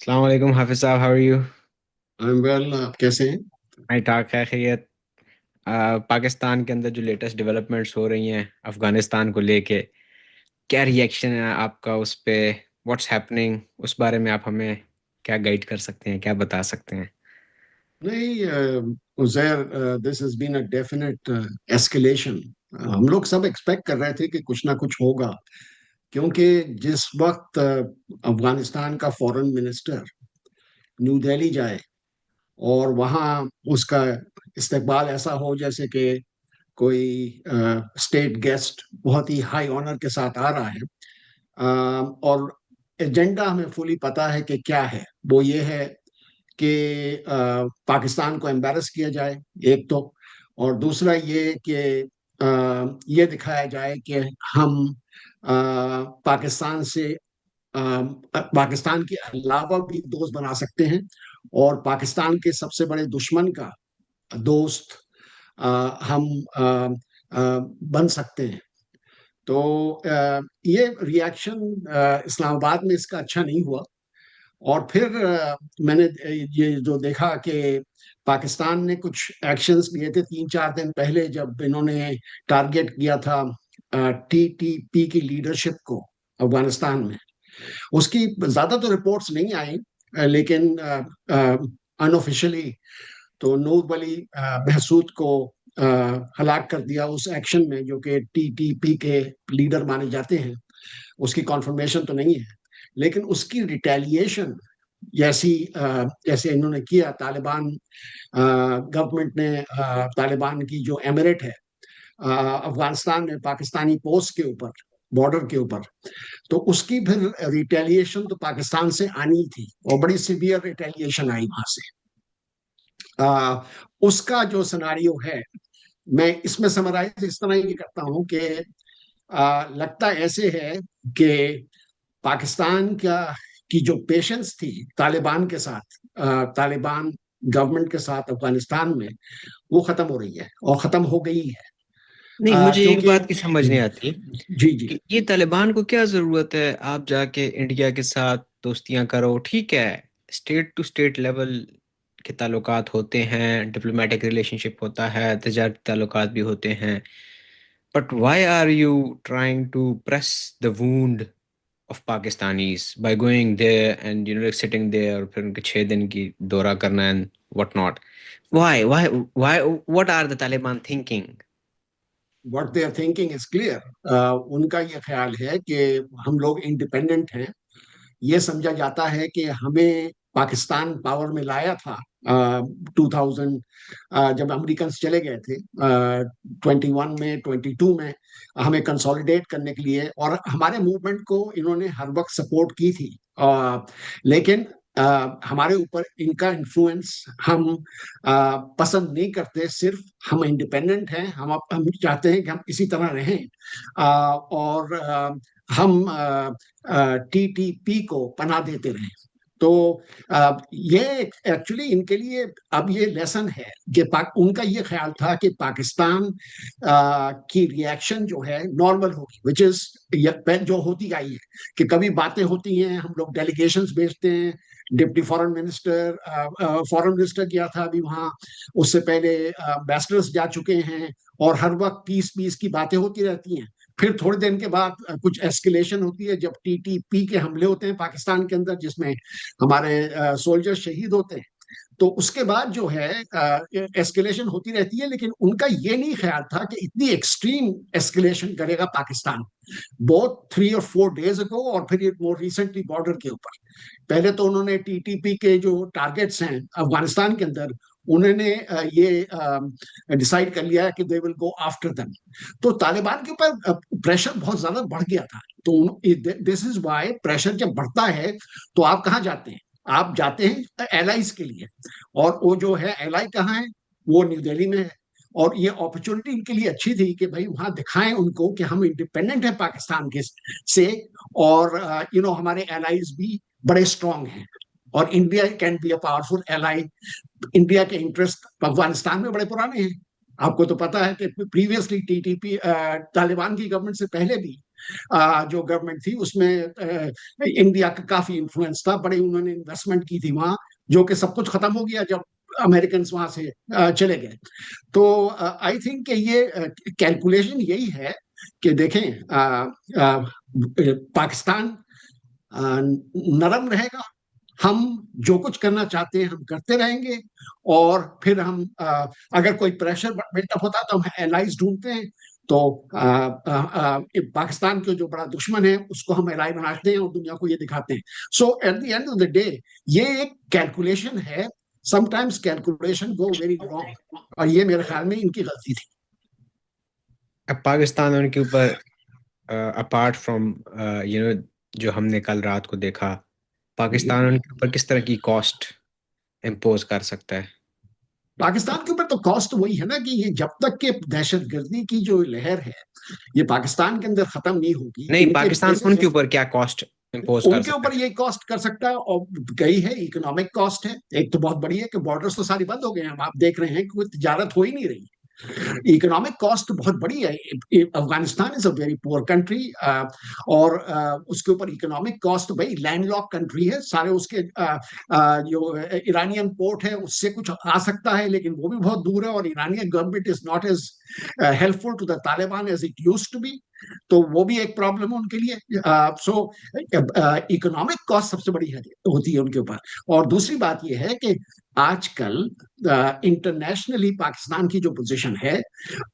अस्सलाम वालेकुम Hafiz sahab, how are you? I am well. आप कैसे हैं? मैं ठाक है, खैरियत। पाकिस्तान के अंदर जो लेटेस्ट डेवलपमेंट्स हो रही हैं अफगानिस्तान को लेके, क्या रिएक्शन है आपका उस पे? व्हाट्स हैपनिंग, उस बारे में आप हमें क्या गाइड कर सकते हैं, क्या बता सकते हैं? नहीं, Uzair, this has been a definite escalation. हम लोग सब एक्सपेक्ट कर रहे थे कि कुछ ना कुछ होगा, क्योंकि जिस वक्त अफगानिस्तान का फॉरेन मिनिस्टर न्यू दिल्ली जाए और वहाँ उसका इस्तकबाल ऐसा हो जैसे कि कोई स्टेट गेस्ट बहुत ही हाई ऑनर के साथ आ रहा है। और एजेंडा हमें फुली पता है कि क्या है। वो ये है कि पाकिस्तान को एम्बेरस किया जाए, एक तो। और दूसरा ये कि ये दिखाया जाए कि हम पाकिस्तान से पाकिस्तान के अलावा भी दोस्त बना सकते हैं, और पाकिस्तान के सबसे बड़े दुश्मन का दोस्त हम बन सकते हैं। तो ये रिएक्शन इस्लामाबाद में इसका अच्छा नहीं हुआ। और फिर मैंने ये जो देखा कि पाकिस्तान ने कुछ एक्शंस लिए थे 3-4 दिन पहले, जब इन्होंने टारगेट किया था टीटीपी की लीडरशिप को अफगानिस्तान में। उसकी ज्यादा तो रिपोर्ट्स नहीं आई, लेकिन अनऑफिशियली तो नूर वली महसूद को हलाक कर दिया उस एक्शन में, जो कि टीटीपी के लीडर माने जाते हैं। उसकी कॉन्फर्मेशन तो नहीं है, लेकिन उसकी रिटेलिएशन जैसे इन्होंने किया तालिबान गवर्नमेंट ने, तालिबान की जो एमिरेट है अफगानिस्तान में पाकिस्तानी पोस्ट के ऊपर, बॉर्डर के ऊपर, तो उसकी फिर रिटेलिएशन तो पाकिस्तान से आनी थी, और बड़ी सिवियर रिटेलिएशन आई वहां से। आ, उसका जो सिनारियो है, मैं इसमें समराइज इस तरह ही करता हूं कि लगता ऐसे है कि पाकिस्तान की जो पेशेंस थी तालिबान के साथ, तालिबान गवर्नमेंट के साथ अफगानिस्तान में, वो खत्म हो रही है और खत्म हो गई है। नहीं, मुझे एक क्योंकि बात की समझ नहीं आती जी जी। कि ये तालिबान को क्या जरूरत है आप जाके इंडिया के साथ दोस्तियां करो। ठीक है, स्टेट टू स्टेट लेवल के ताल्लुकात होते हैं, डिप्लोमेटिक रिलेशनशिप होता है, तजारती ताल्लुकात भी होते हैं। But why are you trying to press the wound of Pakistanis by going there and like sitting there और फिर उनके 6 दिन की दौरा करना and what not? Why what are the Taliban thinking? What they are thinking is clear. उनका ये ख्याल है कि हम लोग इंडिपेंडेंट हैं। ये समझा जाता है कि हमें पाकिस्तान पावर में लाया था 2000, जब अमेरिकन चले गए थे 21 में, 22 में, हमें कंसोलिडेट करने के लिए, और हमारे मूवमेंट को इन्होंने हर वक्त सपोर्ट की थी। लेकिन हमारे ऊपर इनका इन्फ्लुएंस हम पसंद नहीं करते। सिर्फ हम इंडिपेंडेंट हैं, हम चाहते हैं कि हम इसी तरह रहें, और हम टीटीपी को पनाह देते रहे। तो ये एक्चुअली इनके लिए अब ये लेसन है कि उनका ये ख्याल था कि पाकिस्तान की रिएक्शन जो है नॉर्मल होगी, विच इज जो होती आई है कि कभी बातें होती हैं, हम लोग डेलीगेशंस भेजते हैं। डिप्टी फॉरेन मिनिस्टर गया था अभी वहां, उससे पहले एम्बेसडर्स जा चुके हैं, और हर वक्त पीस पीस की बातें होती रहती हैं। फिर थोड़े दिन के बाद कुछ एस्केलेशन होती है, जब टीटीपी के हमले होते हैं पाकिस्तान के अंदर, जिसमें हमारे सोल्जर शहीद होते हैं। तो उसके बाद जो है एस्केलेशन होती रहती है, लेकिन उनका ये नहीं ख्याल था कि इतनी एक्सट्रीम एस्केलेशन करेगा पाकिस्तान, बहुत 3 और 4 डेज अगो, और फिर मोर रिसेंटली बॉर्डर के ऊपर। पहले तो उन्होंने टीटीपी के जो टारगेट्स हैं अफगानिस्तान के अंदर, उन्होंने ये डिसाइड कर लिया है कि they will go after them. तो तालिबान के ऊपर प्रेशर बहुत ज्यादा बढ़ गया था। तो दिस इज वाई प्रेशर जब बढ़ता है तो आप कहाँ जाते हैं? आप जाते हैं एलाइज के लिए, और वो जो है एलाई कहाँ है? वो न्यू दिल्ली में है। और ये अपॉर्चुनिटी इनके लिए अच्छी थी कि भाई वहां दिखाएं उनको कि हम इंडिपेंडेंट है पाकिस्तान के से, और हमारे एलाइज भी बड़े स्ट्रांग हैं, और India can be a powerful ally. India के इंटरेस्ट अफगानिस्तान में बड़े पुराने हैं। आपको तो पता है कि प्रीवियसली टीटीपी तालिबान की गवर्नमेंट से पहले भी जो गवर्नमेंट थी उसमें इंडिया का काफी इन्फ्लुएंस था, बड़े उन्होंने इन्वेस्टमेंट की थी वहां, जो कि सब कुछ खत्म हो गया जब अमेरिकन वहां से चले गए। तो आई थिंक कि ये कैलकुलेशन यही है कि देखें, पाकिस्तान नरम रहेगा, हम जो कुछ करना चाहते हैं हम करते रहेंगे, और फिर हम अगर कोई प्रेशर बिल्टअप होता है तो हम एलाइज ढूंढते हैं। तो पाकिस्तान के जो बड़ा दुश्मन है उसको हम एलाई बनाते हैं और दुनिया को ये दिखाते हैं। So at the end of the day ये एक कैलकुलेशन है। Sometimes calculation go very wrong, और ये मेरे ख्याल में इनकी गलती थी। अब पाकिस्तान उनके ऊपर, अपार्ट फ्रॉम जो हमने कल रात को देखा, पाकिस्तान उनके ऊपर किस तरह की कॉस्ट इम्पोज कर सकता है? पाकिस्तान के ऊपर तो कॉस्ट वही है ना कि ये जब तक के दहशतगर्दी की जो लहर है ये पाकिस्तान के अंदर खत्म नहीं होगी, नहीं, इनके पाकिस्तान बेसिस उनके ऊपर क्या कॉस्ट इम्पोज कर उनके सकता ऊपर है? ये कॉस्ट कर सकता है, और कई है, इकोनॉमिक कॉस्ट है। एक तो बहुत बड़ी है कि बॉर्डर्स तो सारी बंद हो गए हैं, हम आप देख रहे हैं कि कोई तिजारत हो ही नहीं रही। इकोनॉमिक कॉस्ट बहुत बड़ी है। Afghanistan is a very poor country, और उसके ऊपर इकोनॉमिक कॉस्ट, भाई लैंडलॉक कंट्री है, सारे उसके जो ईरानियन पोर्ट है उससे कुछ आ सकता है, लेकिन वो भी बहुत दूर है, और Iranian government is not as helpful to the Taliban as it used to be. तो वो भी एक प्रॉब्लम है उनके लिए। सो इकोनॉमिक कॉस्ट सबसे बड़ी होती है उनके ऊपर। और दूसरी बात यह है कि आजकल इंटरनेशनली पाकिस्तान की जो पोजीशन है,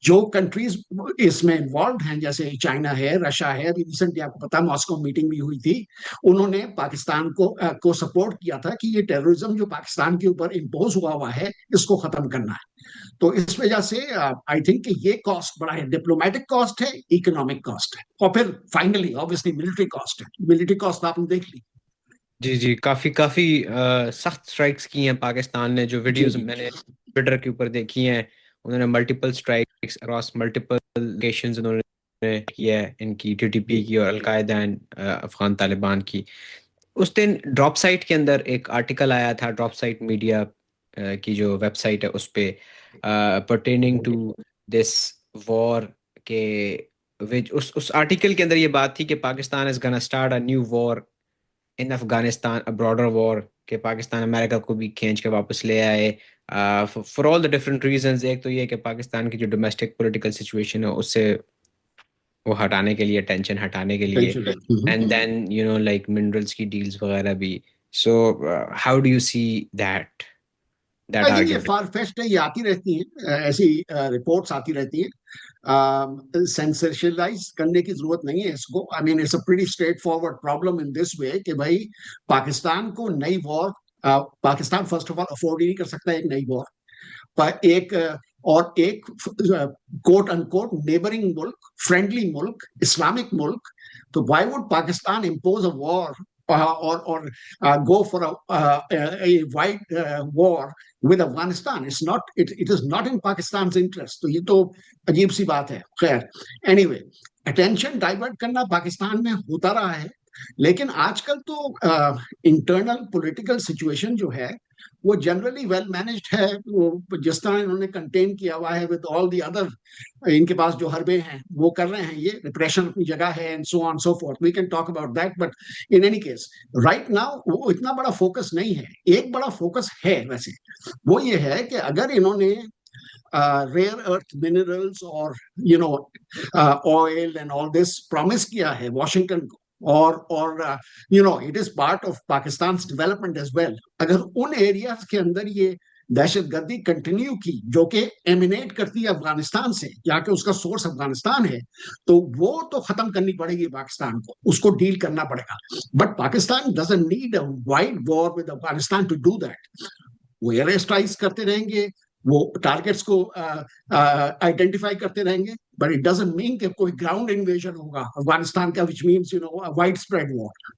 जो कंट्रीज इसमें इन्वॉल्व हैं, जैसे चाइना है, रशिया है, अभी रिसेंटली आपको पता मॉस्को मीटिंग भी हुई थी, उन्होंने पाकिस्तान को सपोर्ट किया था कि ये टेररिज्म जो पाकिस्तान के ऊपर इम्पोज हुआ है इसको खत्म करना है। तो इस वजह से आई थिंक कि ये कॉस्ट बड़ा है, डिप्लोमेटिक कॉस्ट है, इकोनॉमिक कॉस्ट है, और फिर फाइनली ऑब्वियसली मिलिट्री कॉस्ट है। मिलिट्री कॉस्ट आपने देख ली। जी जी, काफी काफी सख्त स्ट्राइक्स की हैं पाकिस्तान ने। जो जी वीडियोस जी मैंने ट्विटर के ऊपर देखी हैं, उन्होंने multiple strikes across multiple locations उन्होंने किया है, इनकी टीटीपी जी की और अलकायदा एंड अफगान तालिबान की। उस दिन ड्रॉप साइट के अंदर एक आर्टिकल आया था, ड्रॉप साइट मीडिया की जो वेबसाइट है उस पे, पर्टेनिंग टू दिस वॉर के, विच उस आर्टिकल के अंदर ये बात थी कि Pakistan is gonna start a new war in Afghanistan, a broader war, के पाकिस्तान अमेरिका को भी खींच के वापस ले आए for all the different reasons. एक तो ये कि पाकिस्तान की जो डोमेस्टिक पॉलिटिकल सिचुएशन है उससे वो हटाने के लिए, टेंशन हटाने के लिए, tension. And then like minerals की डील्स वगैरह भी। So how do you see that that I think ये आर्ग्यूमेंट? फार फेस्ट है, ये आती रहती हैं, ऐसी रिपोर्ट्स आती रहती हैं। सेंसेशनलाइज करने की जरूरत नहीं है इसको। I mean it's a pretty straightforward problem in this way कि भाई पाकिस्तान को नई war, Pakistan first of all afford ही नहीं कर सकता एक नई वॉर, पर एक और एक कोट अनकोट नेबरिंग मुल्क, फ्रेंडली मुल्क, इस्लामिक मुल्क, तो why would Pakistan impose a war or go for a wide war with Afghanistan? It is not in Pakistan's interest. तो ये तो अजीब सी बात है। खैर, anyway, अटेंशन डाइवर्ट करना पाकिस्तान में होता रहा है, लेकिन आजकल तो इंटरनल पॉलिटिकल सिचुएशन जो है वो जनरली वेल मैनेज्ड है। वो जिस तरह इन्होंने कंटेन किया हुआ है विद ऑल दी अदर, इनके पास जो हरबे हैं वो कर रहे हैं, ये रिप्रेशन अपनी जगह है, and so on so forth, we can talk about that, but in any case right now वो इतना बड़ा फोकस नहीं है। एक बड़ा फोकस है वैसे, वो ये है कि अगर इन्होंने रेयर अर्थ मिनरल्स और you know oil and all this promise किया है वॉशिंगटन को, और it is part of Pakistan development as well, अगर उन एरियाज के अंदर ये दहशतगर्दी कंटिन्यू की जो कि एमिनेट करती है अफगानिस्तान से, जाके उसका सोर्स अफगानिस्तान है, तो वो तो खत्म करनी पड़ेगी पाकिस्तान को, उसको डील करना पड़ेगा। But Pakistan doesn't need a wide war with Afghanistan to do that. वो एयर स्ट्राइक्स करते रहेंगे, वो टारगेट्स को आइडेंटिफाई करते रहेंगे, बट इट डजंट मीन कि कोई ग्राउंड इन्वेजन होगा अफगानिस्तान का, which means wide spread war.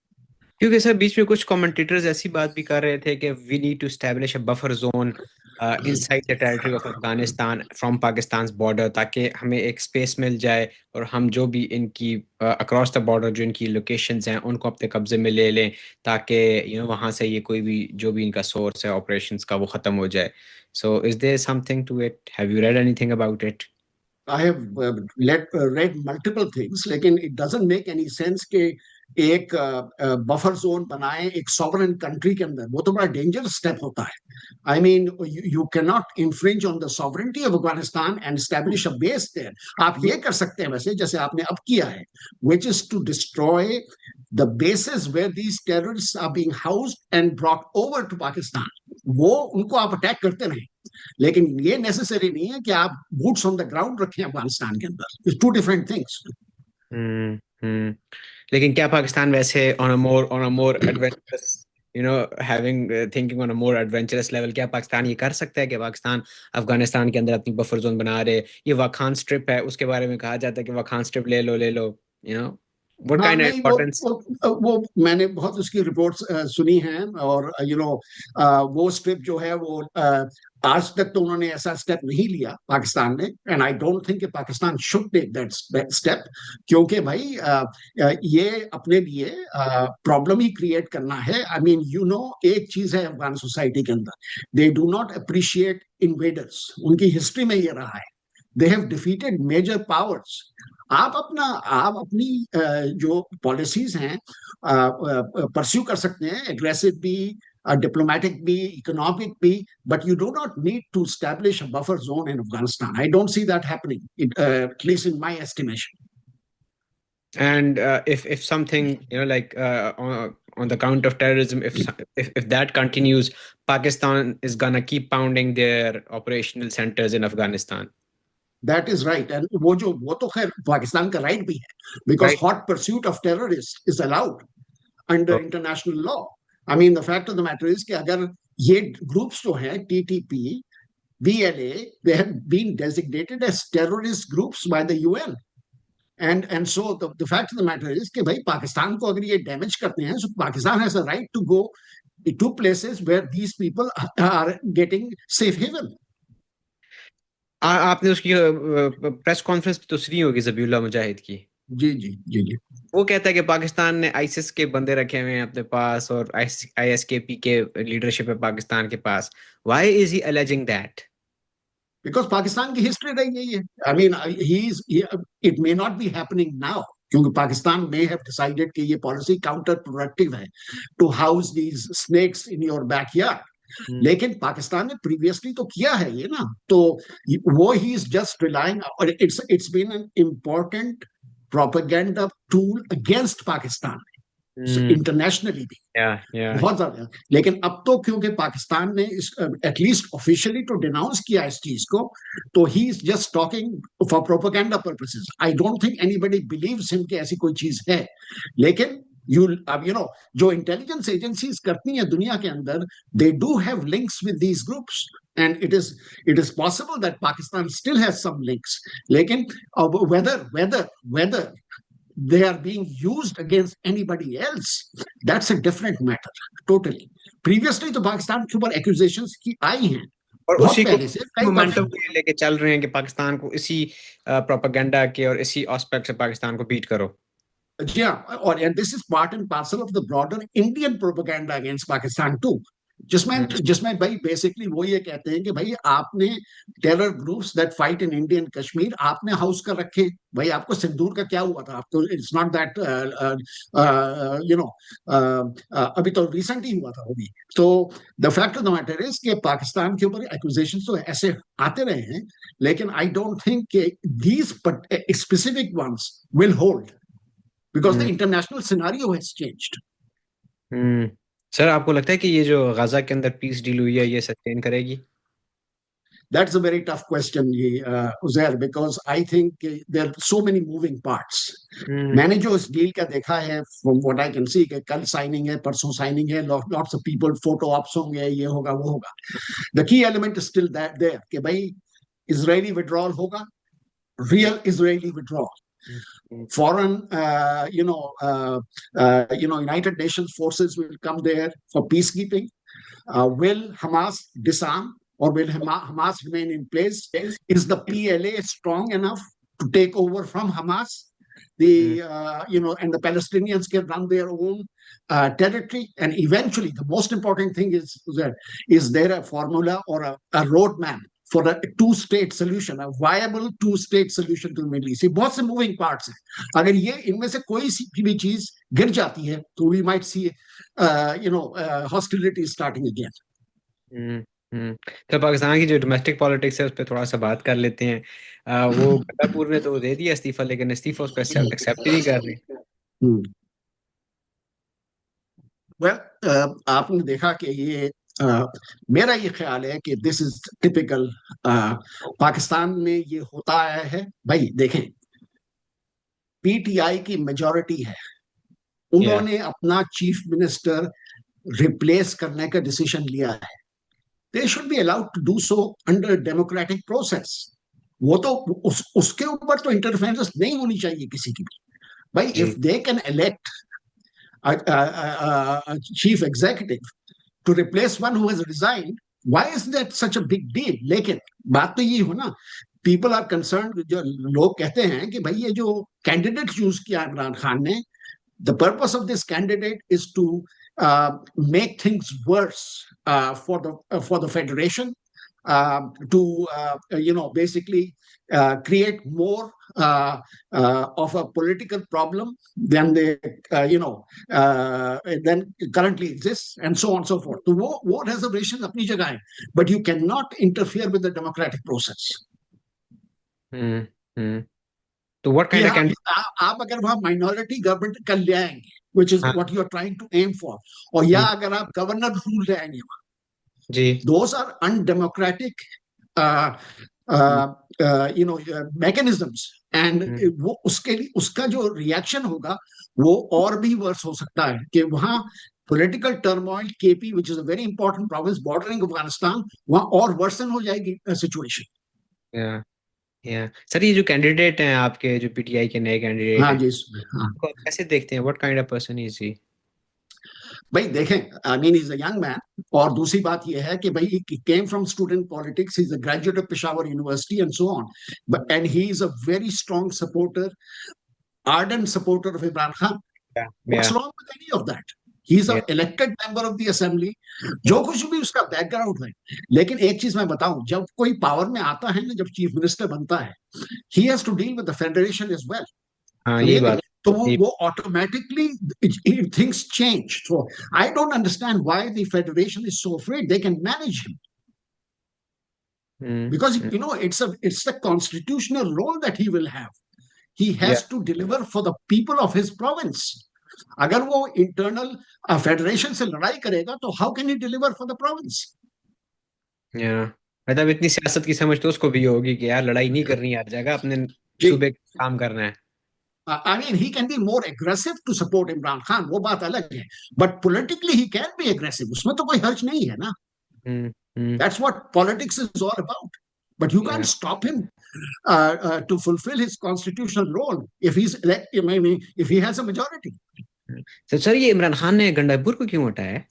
क्योंकि सर बीच में कुछ कमेंटेटर्स ऐसी बात भी कर रहे थे कि we need to establish a buffer zone inside the territory of Afghanistan from Pakistan border, ताकि हमें एक स्पेस मिल जाए और हम जो भी इनकी अक्रॉस द बॉर्डर जो इनकी लोकेशंस हैं उनको अपने कब्जे में ले लें, ताकि वहाँ से ये कोई भी जो भी इनका सोर्स है ऑपरेशंस का वो ख़त्म हो जाए। So is there something to it? Have you read anything about it? I have read multiple things, लेकिन it doesn't make any sense कि एक बफर जोन बनाए एक सॉवरेन कंट्री के अंदर. वो तो बड़ा डेंजरस स्टेप होता है. I mean, you cannot infringe on the sovereignty of Afghanistan and establish a base there. आप ये कर सकते हैं वैसे जैसे आपने अब किया है, which is to destroy the bases where these terrorists are being housed and brought over to Pakistan. वो उनको आप अटैक करते रहे, लेकिन ये नेसेसरी नहीं है कि आप बूट्स ऑन द ग्राउंड रखें अफगानिस्तान के अंदर. It's two different things. Hmm hmm लेकिन क्या पाकिस्तान वैसे on a more adventurous, having thinking on a more adventurous level, क्या पाकिस्तान ये कर सकता है कि पाकिस्तान अफगानिस्तान के अंदर अपनी बफर जोन बना रहे? ये वाखान स्ट्रिप है, उसके बारे में कहा जाता है कि वाखान स्ट्रिप ले लो ले लो, यू नो व्हाट हाँ काइंड ऑफ नहीं, वो इम्पोर्टेंस? वो मैंने बहुत उसकी रिपोर्ट्स सुनी हैं, और वो स्ट्रिप जो है वो आज तक तो उन्होंने ऐसा स्टेप नहीं लिया पाकिस्तान ने. And I don't think Pakistan should take that step, क्योंकि भाई ये अपने लिए प्रॉब्लम ही क्रिएट करना है. आई मीन एक चीज है अफगान सोसाइटी के अंदर, they do not appreciate invaders. उनकी हिस्ट्री में ये रहा है. They have defeated major powers. आप अपनी जो पॉलिसीज हैं परस्यू कर सकते हैं, एग्रेसिव भी, डिप्लोमेटिक भी, इकोनॉमिक भी, but you do not need to establish a buffer zone in Afghanistan. I don't see that happening, at least in my estimation. And if something, like on the count of terrorism, if that continues, Pakistan is gonna keep pounding their operational centers in Afghanistan, That is right. And वो तो खैर पाकिस्तान का right भी है, because right? hot pursuit of terrorists is allowed under Oh, international law. I mean, the fact of the matter is कि अगर ये groups जो हैं TTP, BLA, they have been designated as terrorist groups by the UN. And so the fact of the matter is कि भाई पाकिस्तान को अगर ये डैमेज करते हैं, so Pakistan has a right to go to places where these people are getting safe haven. आपने उसकी press conference तो सुनी होगी जबीउल्लाह मुजाहिद की. जी जी जी जी. वो कहता है कि पाकिस्तान ने आईसिस के बंदे रखे हुए हैं अपने पास, और आईएसकेपी के लीडरशिप है पाकिस्तान के पास. Why is he alleging that? Because Pakistan की हिस्ट्री रही यही है. I mean it may not be happening now, क्योंकि पाकिस्तान मे हैव डिसाइडेड कि ये पॉलिसी काउंटर प्रोडक्टिव है to house these snakes in your backyard. लेकिन पाकिस्तान ने प्रीवियसली तो किया है ये ना, तो वो ही इज जस्ट रिलाइंग, और it's been an important propaganda tool against Pakistan internationally भी या या बहुत ज्यादा. लेकिन अब तो क्योंकि पाकिस्तान ने एटलीस्ट ऑफिशियली तो डिनाउंस किया इस चीज को, तो he is just talking for propaganda purposes. I don't think anybody believes him कि ऐसी कोई चीज है. लेकिन अब जो इंटेलिजेंस एजेंसीज करती हैं दुनिया के अंदर, they do have links with these groups, and it is possible that Pakistan still has some links. लेकिन अब whether they are being used against anybody else, that's a different matter totally. Previously तो पाकिस्तान के ऊपर accusations की आई हैं और बहुत उसी को पहले से, कई मोमेंटम दफे. लेके चल रहे हैं कि पाकिस्तान को इसी प्रोपेगेंडा के और इसी एस्पेक्ट से पाकिस्तान को बीट करो. जी हाँ, और and this is part and parcel of the broader Indian propaganda against Pakistan too, जिसमें हम्म जिसमें भाई बेसिकली वो ये कहते हैं कि भाई आपने terror groups that fight in Indian Kashmir आपने हाउस कर रखे. भाई आपको सिंदूर का क्या हुआ था? आपको इट्स नॉट दैट अभी तो रिसेंट ही हुआ था वो भी. तो the fact of the matter is कि पाकिस्तान के ऊपर एक्यूजेशंस तो ऐसे आते रहे हैं, लेकिन आई डोंट थिंक कि these specific ones will hold, because the hmm international scenario has changed. Hmm sir, आपको लगता है कि ये जो गाजा के अंदर पीस डील हुई है ये सस्टेन करेगी? That's a very tough question, Uzair, because I think there are so many moving parts. हम्म मैंने जो इस डील का देखा है, from what I can see, कि कल साइनिंग है, परसों साइनिंग है, lots of people photo ops होंगे, ये होगा वो होगा. The key element is still that there कि भाई Israeli withdrawal होगा, real Israeli withdrawal. Foreign, United Nations forces will come there for peacekeeping. Will Hamas disarm, or will Hamas remain in place? Is the PLA strong enough to take over from Hamas? And the Palestinians can run their own territory. And eventually, the most important thing is there a formula or a roadmap for a two state solution, a viable two state solution to Middle East. बहुत से moving parts हैं, अगर ये इनमें से कोई सी भी चीज गिर जाती है तो we might see hostility starting again. Hmm. तो पाकिस्तान की जो डोमेस्टिक पॉलिटिक्स है उस पर थोड़ा सा बात कर लेते हैं। वो गड्डापुर ने तो दे दिया इस्तीफा, लेकिन इस्तीफा उसको एक्सेप्ट ही नहीं कर रहे। वेल, आपने देखा कि ये मेरा ये ख्याल है कि दिस इज टिपिकल पाकिस्तान में ये होता आया है। भाई देखें, पीटीआई की मेजॉरिटी है, या उन्होंने अपना चीफ मिनिस्टर रिप्लेस करने का डिसीजन लिया है। They should be allowed to do so under democratic process. वो तो उसके ऊपर तो इंटरफेरेंस नहीं होनी चाहिए किसी की भी। भाई जी। If they can elect chief executive to replace one who has resigned, why is that such a big deal? लेकिन बात तो ये हो ना, पीपल आर कंसर्न, जो लोग कहते हैं कि भाई ये जो कैंडिडेट चूज किया इमरान खान ने, the purpose of this candidate is to make things worse for the federation, to basically create more of a political problem than they than currently exists, and so on and so forth. So वो reservation अपनी जगह है, but you cannot interfere with the democratic process. हम्म। हम्म। तो what कि kind of candidate? आप अगर वहां minority government कर ले आएंगे, विच इज हाँ। What you are trying to aim for, और या हम्म। अगर आप गवर्नर रूल ले आएंगे, जी। Those are undemocratic hmm. Mechanisms, and hmm. वो उसके लिए उसका जो रिएक्शन होगा वो और भी वर्स हो सकता है कि वहां political turmoil, KP which is a very important province bordering Afghanistan, वहां और वर्सन हो जाएगी सिचुएशन। या या सर, ये जो कैंडिडेट हैं आपके, जो पीटीआई के नए कैंडिडेट हाँ हैं, जी, हाँ। उनको आप कैसे देखते हैं? What kind of person is he? भाई देखें, I mean is a young man, और दूसरी बात यह है कि भाई he came from student politics, is a graduate of Peshawar university and so on, but and he is a very strong supporter, ardent supporter of Imran Khan. या What's या wrong with any of that? He's या an elected member of the assembly. या जो कुछ भी उसका background है, लेकिन एक चीज मैं बताऊं, जब कोई पावर में आता है ना, जब चीफ मिनिस्टर बनता है, he has to deal with the federation as well. हाँ, यही समझे कि बात। नहीं? तो ये वो automatically things change. So I don't understand why the federation is so afraid, they can manage him, hmm. because hmm. it's the constitutional role that he will have. He या has to deliver for the people of his province. अगर वो internal federation से लड़ाई करेगा तो how can he deliver for the province? या मतलब इतनी सियासत की समझ तो उसको भी होगी कि यार लड़ाई नहीं करनी है, हर जगह अपने जी, सूबे का काम करना है। I mean he can be more aggressive to support Imran Khan, वो बात अलग है, but politically he can be aggressive, उसमें तो कोई हर्ज नहीं है ना। Hmm. Hmm. That's what politics is all about, but you can't या stop him to fulfill his constitutional role if he has a majority. तो सर, ये इमरान खान ने गंडापुर को क्यों हटाया है?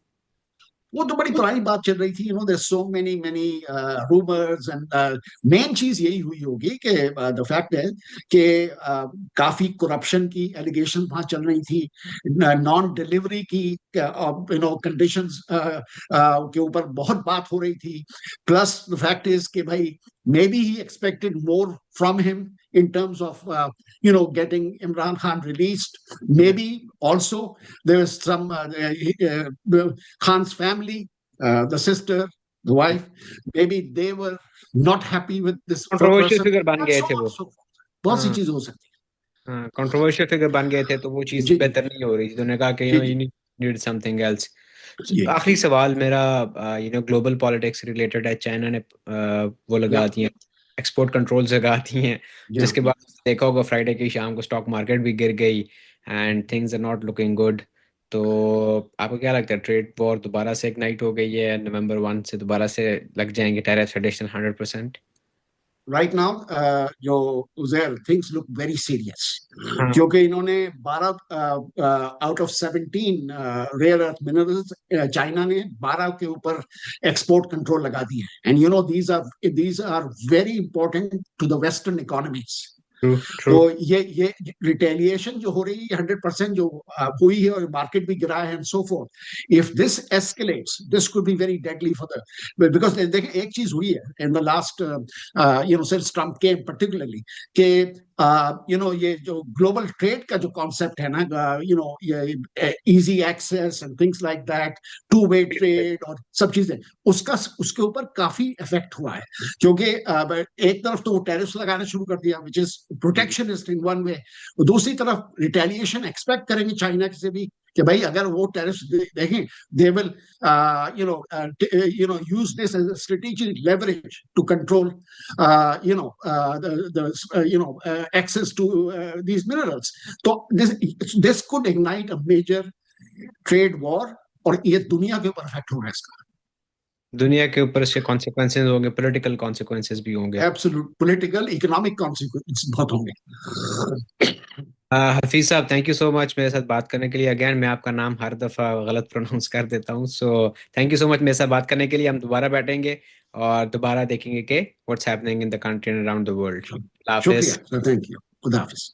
वो तो बड़ी पुरानी बात चल रही थी, there so many many rumours, and main चीज यही हुई होगी कि द फैक्ट है कि काफी करप्शन की एलिगेशन वहां चल रही थी, नॉन डिलीवरी की कंडीशंस के ऊपर बहुत बात हो रही थी, प्लस द फैक्ट इज कि भाई may be he expected more from him in terms of getting Imran Khan released. Maybe also there was some Khan's family, the sister, the wife, maybe they were not happy with this controversial person, figure बन and गए so थे on वो। and so forth. बहुत सी हाँ। चीजें हो सकती हाँ, कंट्रोवर्शियल फिगर बन गए थे, तो वो हैं। चीज़ जी जी बेहतर नहीं हो रही थी, तो उन्होंने कहा कि जी यू जी नीड समथिंग एल्स। जी आखिरी सवाल मेरा, ग्लोबल पॉलिटिक्स रिलेटेड है। चाइना ने वो या लगा दी हैं, एक्सपोर्ट कंट्रोल्स लगा दी हैं, जी जिसके बाद देखा होगा फ्राइडे की शाम को स्टॉक मार्केट भी गिर गई, and things are not looking good. तो आपको क्या लगता है, ट्रेड वॉर दोबारा से इग्नाइट हो गई है? नवंबर 1 से दोबारा से लग जाएंगे टैरिफ एडिशनल 100%? राइट नाउ जो Uzair things look very serious, हाँ। क्योंकि इन्होंने 12 out of 17 rare earth minerals, China ने 12 के ऊपर एक्सपोर्ट कंट्रोल लगा दिए, and these are very important to the western economies. True true. तो ये रिटेलिएशन जो हो रही है 100% जो हुई है, और मार्केट भी गिरा है and so fourth, if this escalates this could be very deadly for the, because देखिए एक चीज हुई है in the last since Trump came particularly, कि ये जो ग्लोबल ट्रेड का जो कॉन्सेप्ट है ना, ये easy access and things like that, two way trade और सब चीजें, उसका उसके ऊपर काफी इफेक्ट हुआ है, क्योंकि एक तरफ तो वो टैरिफ्स लगाना शुरू कर दिया which is protectionist in one way, दूसरी तरफ रिटेलिएशन एक्सपेक्ट करेंगे चाइना से भी कि भाई अगर वो टैरिफ्स देखें, they will use this as strategic leverage to control access to these minerals. तो this could ignite a major trade war, और ये दुनिया के ऊपर इफेक्ट होगा इसका। दुनिया के ऊपर इसके कॉन्सिक्वेंसेज होंगे, पॉलिटिकल कॉन्सिक्वेंसेज भी होंगे। एब्सोल्यूट पॉलिटिकल इकोनॉमिक कॉन्सिक्वेंस बहुत होंगे। हफीज साहब, थैंक यू सो मच मेरे साथ बात करने के लिए। अगेन मैं आपका नाम हर दफ़ा गलत प्रोनाउंस कर देता हूँ, so thank you so much मेरे साथ बात करने के लिए। हम दोबारा बैठेंगे और दोबारा देखेंगे कि what's happening in the country and around the world. शुक्रिया हाफिज। सर, थैंक यू, खुदा हाफिज।